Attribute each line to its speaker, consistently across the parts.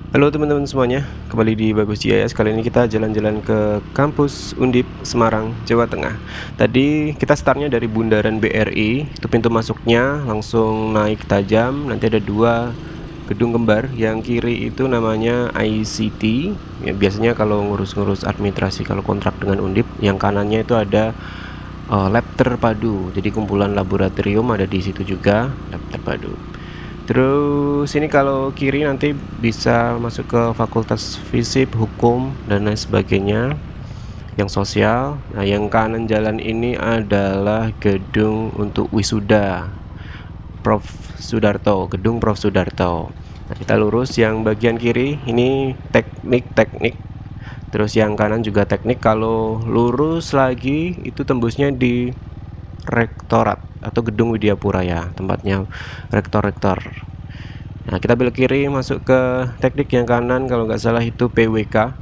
Speaker 1: Halo teman-teman semuanya, kembali di Bagus GIS. Kali ini kita jalan-jalan ke kampus Undip Semarang, Jawa Tengah. Tadi kita startnya dari Bundaran BRI, itu pintu masuknya langsung naik tajam. Nanti ada dua gedung kembar, yang kiri itu namanya ICT. Ya, biasanya kalau ngurus-ngurus administrasi, kalau kontrak dengan Undip, yang kanannya itu ada lab terpadu. Jadi kumpulan laboratorium ada di situ juga, lab terpadu. Terus ini kalau kiri nanti bisa masuk ke fakultas FISIP, hukum, dan lain sebagainya, yang sosial. Nah, yang kanan jalan ini adalah gedung untuk wisuda Prof. Sudarto, gedung Prof. Sudarto. Nah, kita lurus, yang bagian kiri ini teknik. Terus yang kanan juga teknik. Kalau lurus lagi itu tembusnya di rektorat atau gedung Widyapura ya, tempatnya rektor-rektor. Nah, kita belok kiri masuk ke teknik, yang kanan kalau nggak salah itu PWK.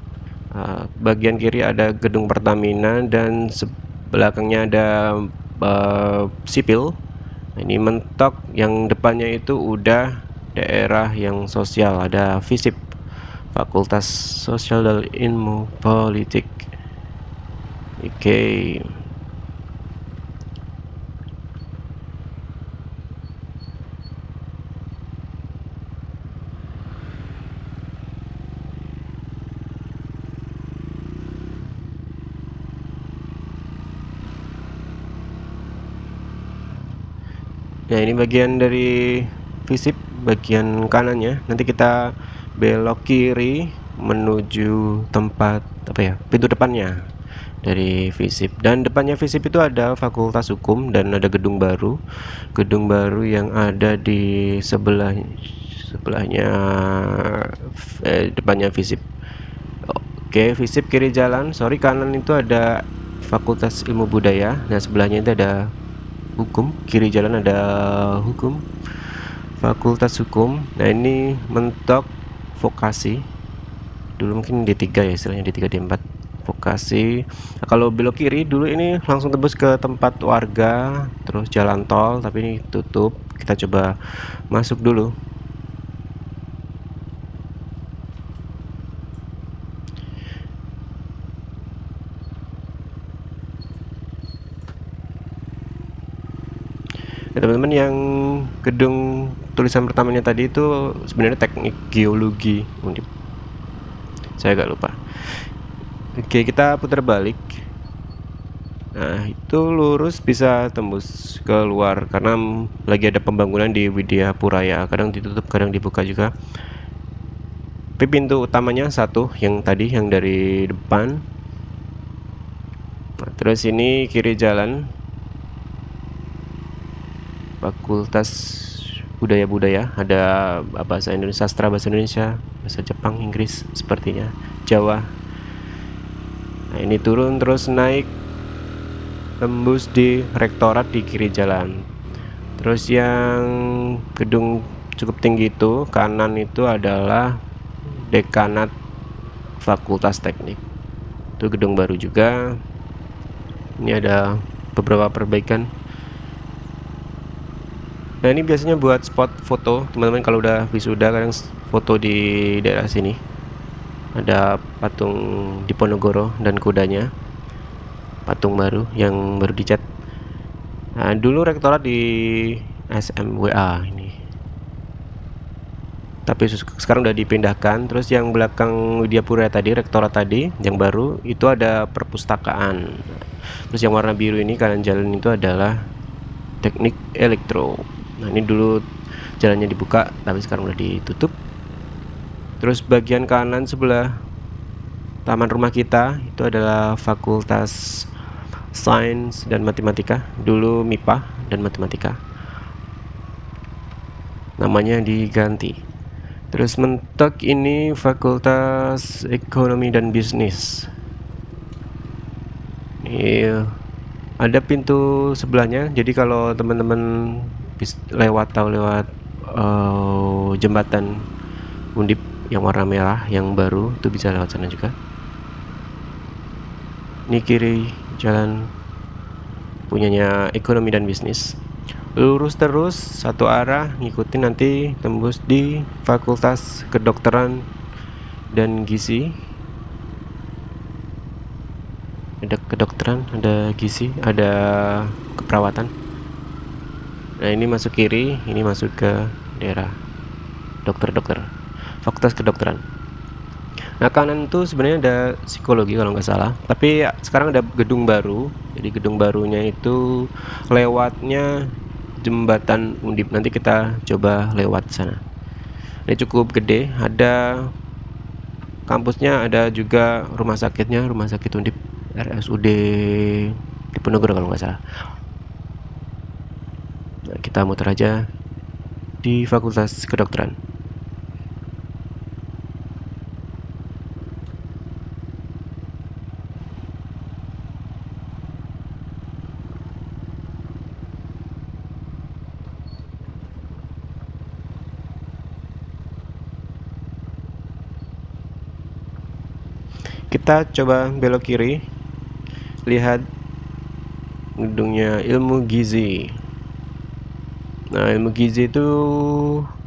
Speaker 1: Bagian kiri ada gedung Pertamina dan belakangnya ada sipil. Nah, ini mentok, yang depannya itu udah daerah yang sosial, ada FISIP, Fakultas Sosial dan Ilmu Politik. Oke. Nah, ini bagian dari FISIP, bagian kanannya. Nanti kita belok kiri menuju tempat apa ya, pintu depannya dari FISIP. Dan depannya FISIP itu ada Fakultas Hukum dan ada gedung baru yang ada di sebelahnya depannya FISIP. Oke, FISIP kiri jalan, sorry kanan itu ada Fakultas Ilmu Budaya. Nah, sebelahnya itu ada hukum, kiri jalan ada hukum, fakultas hukum. Nah, ini mentok vokasi, dulu mungkin D3 ya, istilahnya D3 D4 vokasi. Nah, kalau belok kiri dulu ini langsung tembus ke tempat warga, terus jalan tol, tapi ini tutup. Kita coba masuk dulu. Nah, teman-teman, yang gedung tulisan pertamanya tadi itu sebenarnya teknik geologi Undip, saya agak lupa. Oke, kita putar balik. Nah, itu lurus bisa tembus ke luar karena lagi ada pembangunan di Widyapura ya, kadang ditutup kadang dibuka juga. Tapi pintu utamanya satu, yang tadi yang dari depan. Nah, terus ini kiri jalan Fakultas Budaya, ada bahasa Indonesia, sastra bahasa Indonesia, bahasa Jepang, Inggris sepertinya, Jawa. Nah, ini turun terus naik tembus di rektorat di kiri jalan. Terus yang gedung cukup tinggi itu kanan itu adalah dekanat Fakultas Teknik. Itu gedung baru juga. Ini ada beberapa perbaikan. Nah, ini biasanya buat spot foto teman-teman kalau udah wisuda, kadang foto di daerah sini. Ada patung Diponegoro dan kudanya, patung baru yang baru dicat. Nah, dulu rektorat di SMWA ini, tapi sekarang udah dipindahkan. Terus yang belakang Widyapura tadi, rektorat tadi yang baru itu ada perpustakaan. Terus yang warna biru ini kanan jalan itu adalah teknik elektro. Nah, ini dulu jalannya dibuka tapi sekarang udah ditutup. Terus bagian kanan sebelah taman rumah kita itu adalah Fakultas Sains dan Matematika, dulu MIPA dan Matematika, namanya diganti. Terus mentok ini Fakultas Ekonomi dan Bisnis. Ini ada pintu sebelahnya, jadi kalau teman-teman lewat jembatan Undip yang warna merah yang baru itu bisa lewat sana juga. Ini kiri jalan punyanya Ekonomi dan Bisnis. Lurus terus satu arah, ngikutin nanti tembus di Fakultas Kedokteran dan gizi, ada kedokteran, ada gizi, ada keperawatan. Nah, ini masuk kiri, ini masuk ke daerah dokter-dokter, fakultas kedokteran. Nah, kanan tuh sebenarnya ada psikologi kalau nggak salah, tapi ya, sekarang ada gedung baru. Jadi gedung barunya itu lewatnya jembatan Undip. Nanti kita coba lewat sana. Ini cukup gede, ada kampusnya, ada juga rumah sakitnya, rumah sakit Undip, RSUD Diponegoro kalau nggak salah. Nah, kita muter aja di Fakultas Kedokteran. Kita coba belok kiri, lihat gedungnya ilmu gizi. Nah, ilmu gizi itu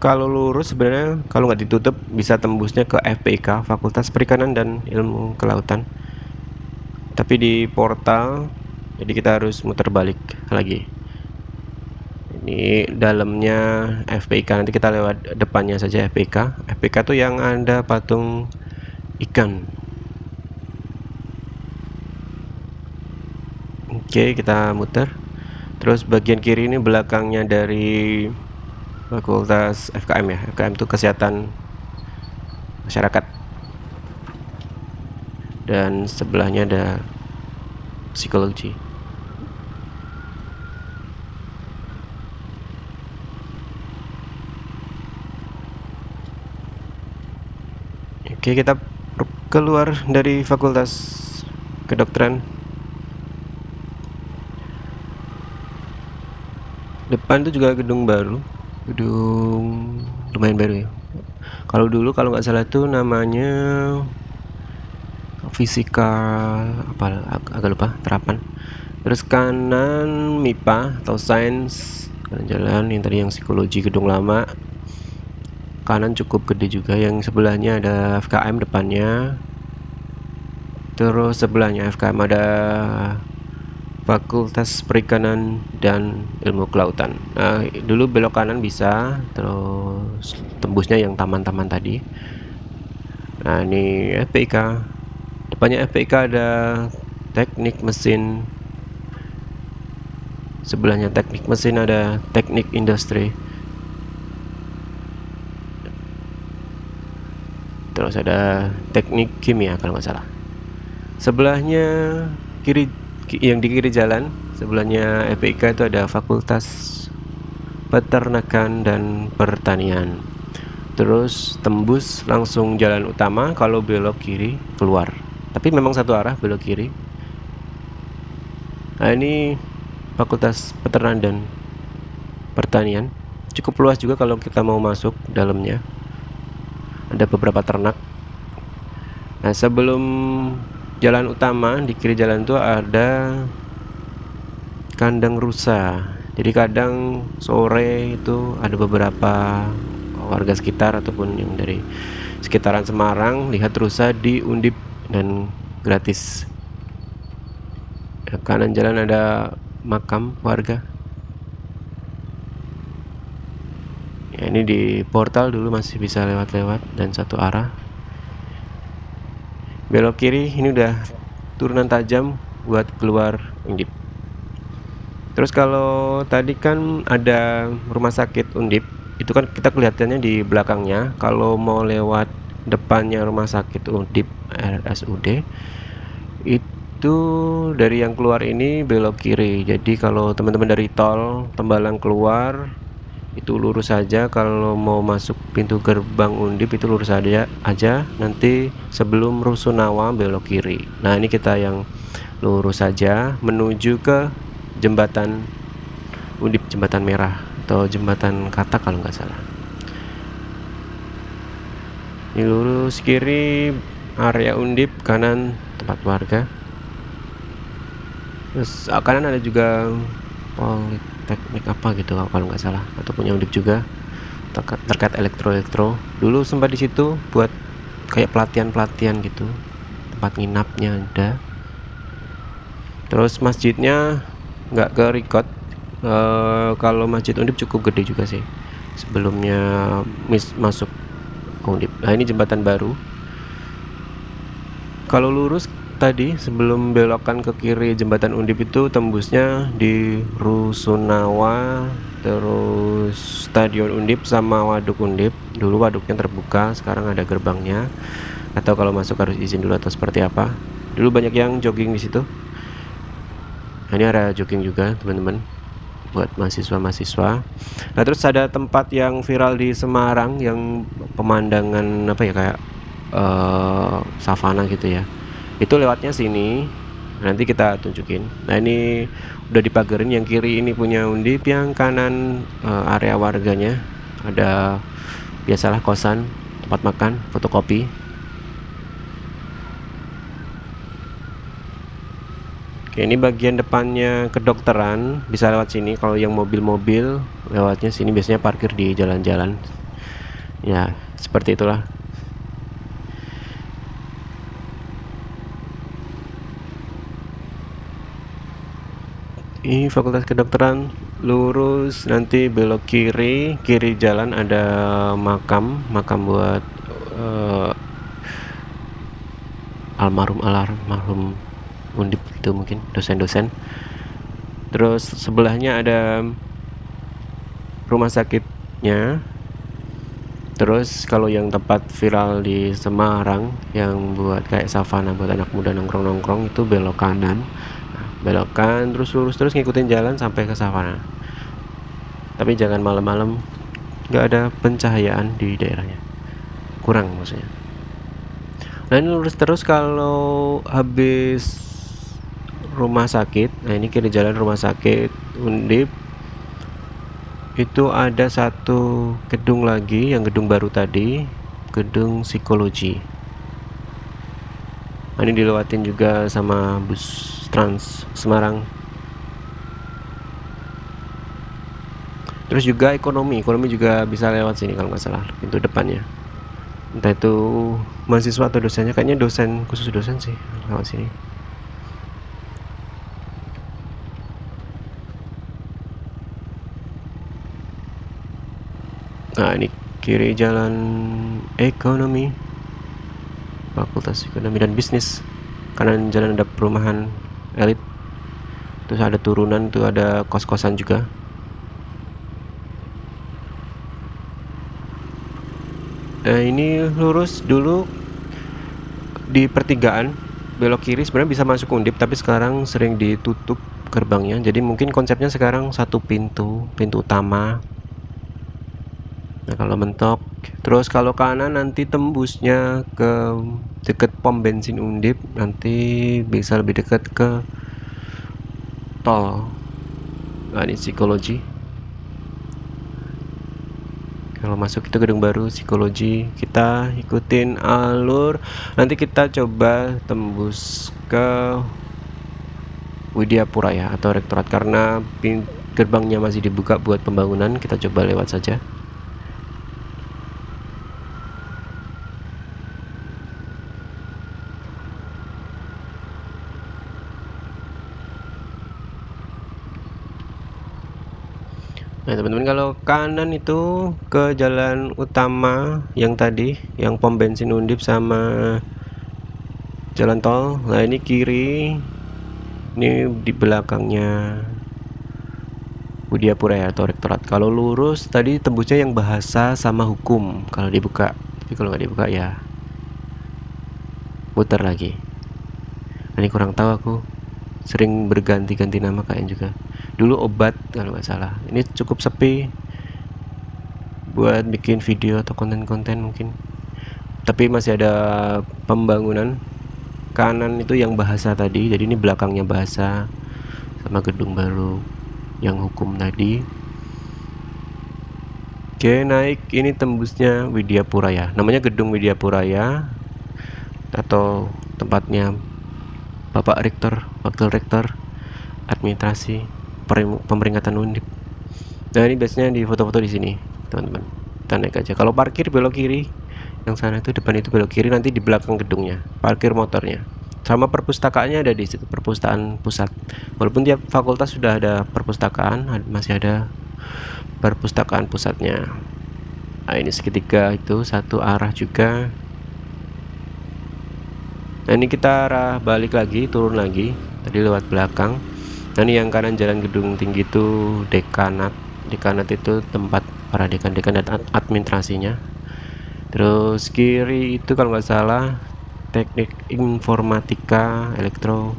Speaker 1: kalau lurus sebenarnya kalau nggak ditutup bisa tembusnya ke FPIK, Fakultas Perikanan dan Ilmu Kelautan. Tapi di portal, jadi kita harus muter balik lagi. Ini dalamnya FPIK, nanti kita lewat depannya saja FPIK. FPIK tuh yang ada patung ikan. Oke, kita muter. Terus bagian kiri ini belakangnya dari Fakultas FKM ya. FKM itu Kesehatan Masyarakat. Dan sebelahnya ada Psikologi. Oke, kita keluar dari Fakultas Kedokteran. Depan itu juga gedung baru, gedung lumayan baru ya. Kalau dulu kalau nggak salah tuh namanya fisika apa, agak lupa, terapan. Terus kanan MIPA atau sains, kanan jalan yang tadi yang psikologi gedung lama. Kanan cukup gede juga, yang sebelahnya ada FKM depannya. Terus sebelahnya FKM ada Fakultas Perikanan dan Ilmu Kelautan. Nah, dulu belok kanan bisa, terus tembusnya yang taman-taman tadi. Nah, ini FPIK. Depannya FPIK ada teknik mesin. Sebelahnya teknik mesin ada teknik industri. Terus ada teknik kimia kalau nggak salah. Sebelahnya kiri, yang di kiri jalan, sebelahnya FPIK itu ada Fakultas Peternakan dan Pertanian. Terus tembus langsung jalan utama, kalau belok kiri keluar. Tapi memang satu arah belok kiri. Nah, ini Fakultas Peternakan dan Pertanian. Cukup luas juga kalau kita mau masuk dalamnya. Ada beberapa ternak. Nah, sebelum jalan utama di kiri jalan itu ada kandang rusa. Jadi kadang sore itu ada beberapa warga sekitar ataupun yang dari sekitaran Semarang lihat rusa di Undip dan gratis. Kanan jalan ada makam warga. Ya, ini di portal dulu masih bisa lewat-lewat dan satu arah. Belok kiri ini udah turunan tajam buat keluar Undip. Terus kalau tadi kan ada rumah sakit Undip, itu kan kita kelihatannya di belakangnya. Kalau mau lewat depannya rumah sakit Undip RSUD, itu dari yang keluar ini belok kiri. Jadi kalau teman-teman dari tol Tembalang keluar itu lurus saja. Kalau mau masuk pintu gerbang Undip itu lurus aja nanti sebelum Rusunawa belok kiri. Nah, ini kita yang lurus saja menuju ke jembatan Undip, jembatan merah atau jembatan Katak kalau nggak salah. Ini lurus kiri area Undip, kanan tempat warga. Terus kanan ada juga Politeknik apa gitu kalau nggak salah, atau punya Undip juga terkait elektro. Dulu sempat di situ buat kayak pelatihan gitu, tempat nginapnya ada. Terus masjidnya nggak ke record. Kalau Masjid Undip cukup gede juga sih sebelumnya masuk Undip. Nah, ini jembatan baru. Kalau lurus tadi sebelum belokan ke kiri jembatan Undip itu tembusnya di Rusunawa, terus Stadion Undip sama Waduk Undip. Dulu waduknya terbuka, sekarang ada gerbangnya. Atau kalau masuk harus izin dulu atau seperti apa. Dulu banyak yang jogging di situ. Nah, ini area jogging juga teman-teman buat mahasiswa-mahasiswa. Nah, terus ada tempat yang viral di Semarang yang pemandangan apa ya, kayak savana gitu ya. Itu lewatnya sini. Nanti kita tunjukin. Nah, ini udah dipagerin, yang kiri ini punya Undip, yang kanan area warganya. Ada biasalah kosan, tempat makan, fotokopi. Oke, ini bagian depannya kedokteran, bisa lewat sini. Kalau yang mobil-mobil lewatnya sini, biasanya parkir di jalan-jalan. Ya, seperti itulah. Ini Fakultas Kedokteran, lurus nanti belok kiri, kiri jalan ada makam buat almarhum Undip itu, mungkin dosen-dosen. Terus sebelahnya ada rumah sakitnya. Terus kalau yang tempat viral di Semarang yang buat kayak savana buat anak muda nongkrong-nongkrong itu belok kanan. Nah, belokan terus lurus terus ngikutin jalan sampai ke savana. Tapi jangan malam-malam, nggak ada pencahayaan di daerahnya, kurang maksudnya. Nah, ini lurus terus kalau habis rumah sakit. Nah, ini kiri jalan rumah sakit Undip. Itu ada satu gedung lagi, yang gedung baru tadi, gedung psikologi. Nah, ini dilewatin juga sama bus Trans Semarang. Terus juga ekonomi juga bisa lewat sini kalau nggak salah, pintu depannya. Entah itu mahasiswa atau dosennya, kayaknya dosen, khusus dosen sih lewat sini. Nah, ini kiri jalan ekonomi, Fakultas Ekonomi dan Bisnis. Kanan jalan ada perumahan elit. Terus ada turunan tuh, ada kos-kosan juga. Nah, ini lurus dulu di pertigaan, belok kiri sebenarnya bisa masuk Undip, tapi sekarang sering ditutup gerbangnya. Jadi mungkin konsepnya sekarang satu pintu utama. Nah, kalau mentok, terus kalau kanan nanti tembusnya ke deket pom bensin Undip, nanti bisa lebih dekat ke tol. Nah, ini psikologi. Kalau masuk itu gedung baru psikologi, kita ikutin alur. Nanti kita coba tembus ke Widyapura ya, atau rektorat, karena gerbangnya masih dibuka buat pembangunan. Kita coba lewat saja. Nah, teman-teman, kalau kanan itu ke jalan utama yang tadi, yang pom bensin Undip sama jalan tol. Nah, ini kiri, ini di belakangnya Widyapura ya, atau rektorat. Kalau lurus tadi tembusnya yang bahasa sama hukum kalau dibuka, tapi kalau nggak dibuka ya putar lagi. Nah, ini kurang tahu aku, sering berganti-ganti nama kayaknya juga. Dulu obat kalau nggak salah. Ini cukup sepi buat bikin video atau konten-konten mungkin, tapi masih ada pembangunan. Kanan itu yang bahasa tadi, jadi ini belakangnya bahasa sama gedung baru yang hukum tadi. Oke, naik ini tembusnya Widyapura ya, namanya gedung Widyapura ya, atau tempatnya Bapak Rektor, Wakil Rektor, Administrasi Pemeringkatan Undip. Nah, ini biasanya di foto-foto di sini teman-teman. Kita naik aja. Kalau parkir belok kiri, Yang sana itu depan itu belok kiri, nanti di belakang gedungnya parkir motornya. Sama perpustakaannya ada di situ, perpustakaan pusat. Walaupun tiap fakultas sudah ada perpustakaan, masih ada perpustakaan pusatnya. Nah, ini segitiga itu satu arah juga. Nah, ini kita arah balik lagi, turun lagi. Tadi lewat belakang. Nah, ini yang kanan jalan gedung tinggi itu dekanat. Dekanat itu tempat para dekan-dekan dan administrasinya. Terus kiri itu kalau nggak salah teknik informatika elektro.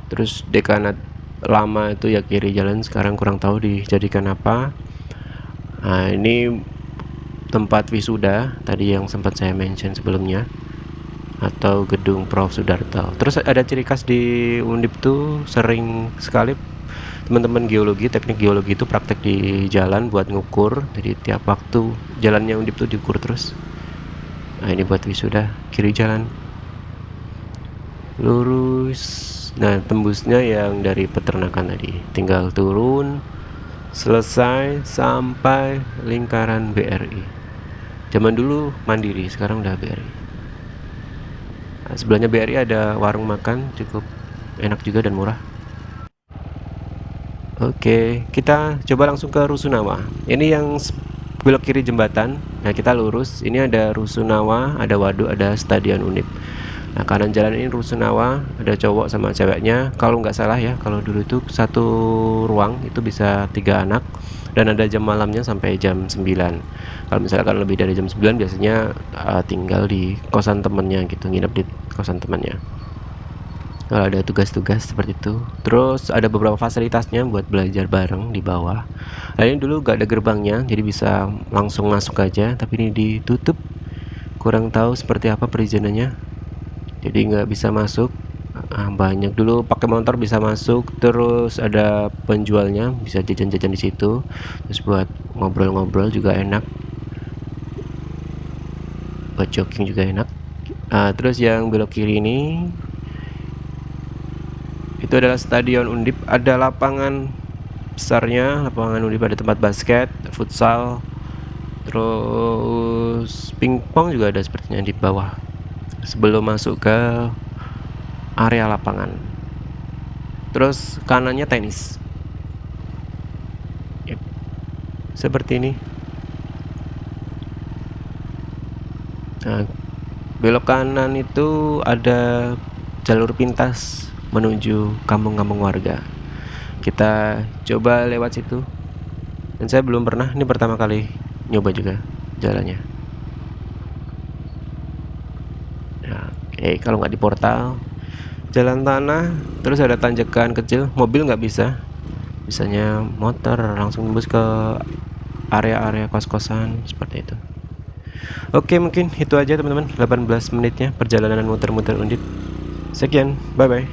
Speaker 1: Terus dekanat lama itu ya kiri jalan, sekarang kurang tahu dijadikan apa. Nah, ini tempat wisuda tadi yang sempat saya mention sebelumnya, atau gedung Prof Sudarto. Terus ada ciri khas di Undip tuh sering sekali teman-teman geologi, teknik geologi itu praktek di jalan buat ngukur. Jadi tiap waktu jalannya Undip tuh diukur terus. Nah, ini buat wisuda, kiri jalan lurus. Nah, tembusnya yang dari peternakan tadi, tinggal turun selesai sampai lingkaran BRI. Zaman dulu Mandiri, sekarang udah BRI. Nah, sebelahnya BRI ada warung makan cukup enak juga dan murah. Oke, kita coba langsung ke Rusunawa. Ini yang belok kiri jembatan. Nah, kita lurus. Ini ada Rusunawa, ada waduk, ada Stadion Undip. Nah, kanan jalan ini Rusunawa, ada cowok sama ceweknya. Kalau nggak salah ya, kalau dulu itu satu ruang itu bisa 3 anak, dan ada jam malamnya sampai jam 9. Kalau misalkan lebih dari jam 9 biasanya tinggal di kosan temennya gitu, nginep di kosan temannya. Kalau ada tugas-tugas seperti itu. Terus ada beberapa fasilitasnya buat belajar bareng di bawah. Nah, ini dulu gak ada gerbangnya, jadi bisa langsung masuk aja, tapi ini ditutup. Kurang tahu seperti apa perizinannya, jadi nggak bisa masuk. Banyak dulu pakai motor bisa masuk, terus ada penjualnya, bisa jajan-jajan di situ. Terus buat ngobrol-ngobrol juga enak, buat jogging juga enak. Terus yang belok kiri ini itu adalah Stadion Undip, ada lapangan besarnya, lapangan Undip, ada tempat basket, futsal, terus pingpong juga ada sepertinya di bawah sebelum masuk ke area lapangan. Terus kanannya tenis. Yep. Seperti ini. Nah, belok kanan itu ada jalur pintas menuju kampung-kampung warga. Kita coba lewat situ. Dan saya belum pernah, ini pertama kali nyoba juga jalannya. Nah, oke, kalau nggak di portal, jalan tanah, terus ada tanjakan kecil, mobil nggak bisa, bisanya motor langsung tembus ke area-area kos-kosan seperti itu. Oke, mungkin itu aja teman-teman, 18 menitnya perjalanan muter-muter Undip. Sekian, bye bye.